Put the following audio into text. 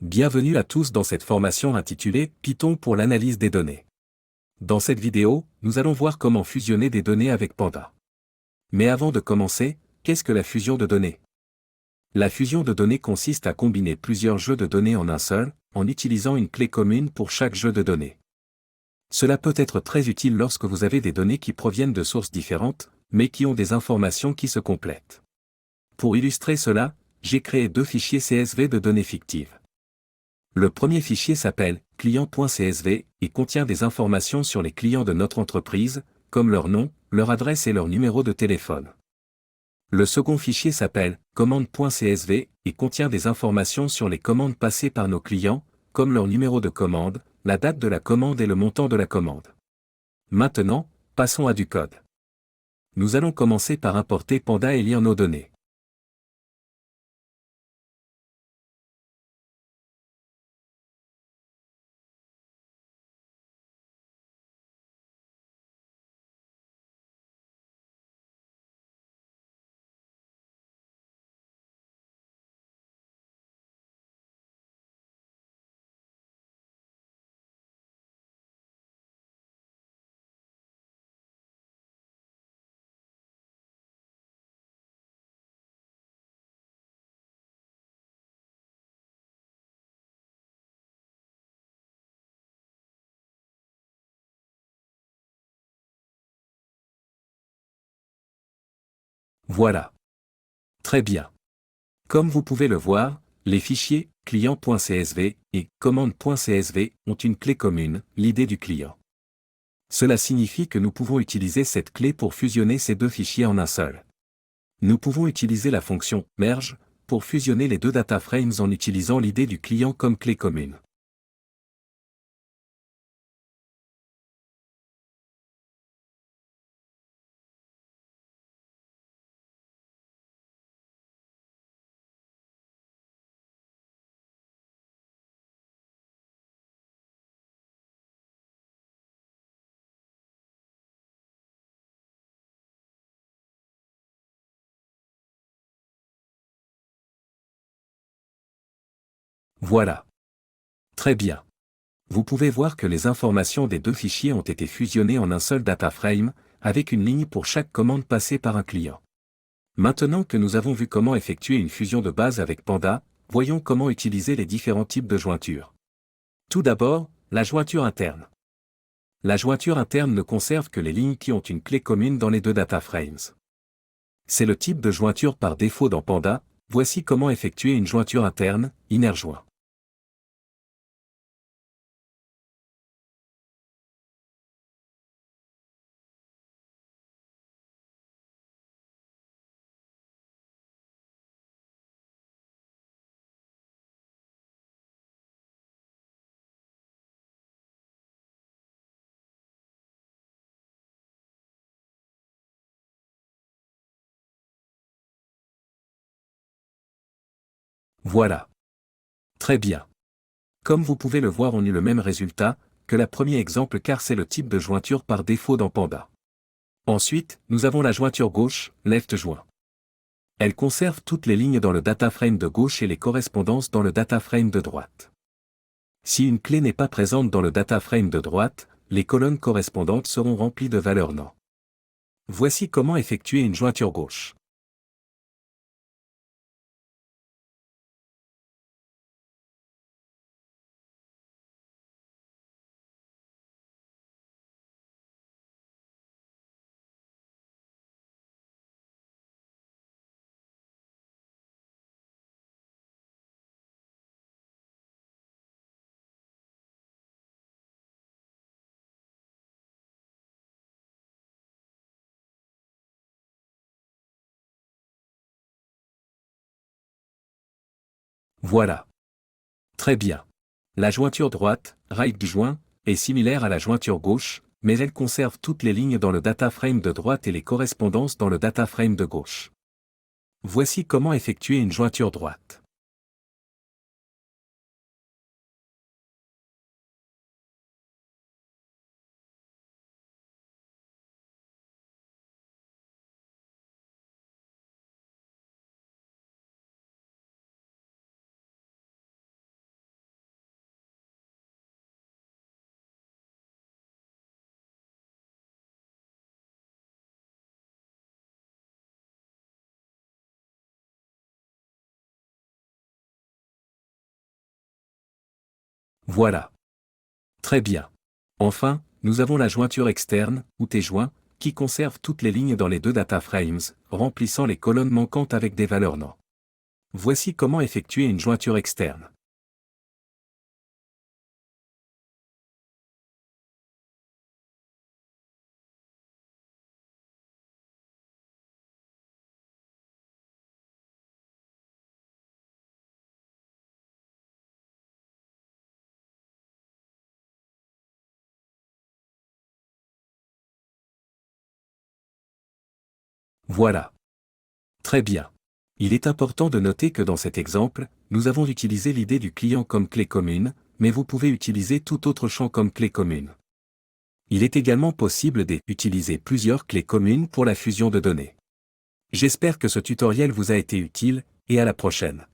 Bienvenue à tous dans cette formation intitulée Python pour l'analyse des données. Dans cette vidéo, nous allons voir comment fusionner des données avec Panda. Mais avant de commencer, qu'est-ce que la fusion de données? La fusion de données consiste à combiner plusieurs jeux de données en un seul, en utilisant une clé commune pour chaque jeu de données. Cela peut être très utile lorsque vous avez des données qui proviennent de sources différentes, mais qui ont des informations qui se complètent. Pour illustrer cela, j'ai créé deux fichiers CSV de données fictives. Le premier fichier s'appelle client.csv et contient des informations sur les clients de notre entreprise, comme leur nom, leur adresse et leur numéro de téléphone. Le second fichier s'appelle commande.csv et contient des informations sur les commandes passées par nos clients, comme leur numéro de commande, la date de la commande et le montant de la commande. Maintenant, passons à du code. Nous allons commencer par importer Panda et lire nos données. Voilà. Très bien. Comme vous pouvez le voir, les fichiers client.csv et commande.csv ont une clé commune, l'idée du client. Cela signifie que nous pouvons utiliser cette clé pour fusionner ces deux fichiers en un seul. Nous pouvons utiliser la fonction merge pour fusionner les deux data frames en utilisant l'idée du client comme clé commune. Voilà. Très bien. Vous pouvez voir que les informations des deux fichiers ont été fusionnées en un seul data frame, avec une ligne pour chaque commande passée par un client. Maintenant que nous avons vu comment effectuer une fusion de base avec Panda, voyons comment utiliser les différents types de jointures. Tout d'abord, la jointure interne. La jointure interne ne conserve que les lignes qui ont une clé commune dans les deux data frames. C'est le type de jointure par défaut dans Panda. Voici comment effectuer une jointure interne, innerjoint. Voilà. Très bien. Comme vous pouvez le voir, on eut le même résultat que le premier exemple car c'est le type de jointure par défaut dans Panda. Ensuite, nous avons la jointure gauche, left joint. Elle conserve toutes les lignes dans le data frame de gauche et les correspondances dans le data frame de droite. Si une clé n'est pas présente dans le data frame de droite, les colonnes correspondantes seront remplies de valeurs non. Voici comment effectuer une jointure gauche. Voilà. Très bien. La jointure droite, right joint, est similaire à la jointure gauche, mais elle conserve toutes les lignes dans le data frame de droite et les correspondances dans le data frame de gauche. Voici comment effectuer une jointure droite. Voilà. Très bien. Enfin, nous avons la jointure externe, ou T-joint, qui conserve toutes les lignes dans les deux data frames, remplissant les colonnes manquantes avec des valeurs NaN. Voici comment effectuer une jointure externe. Voilà. Très bien. Il est important de noter que dans cet exemple, nous avons utilisé l'idée du client comme clé commune, mais vous pouvez utiliser tout autre champ comme clé commune. Il est également possible d'utiliser plusieurs clés communes pour la fusion de données. J'espère que ce tutoriel vous a été utile, et à la prochaine.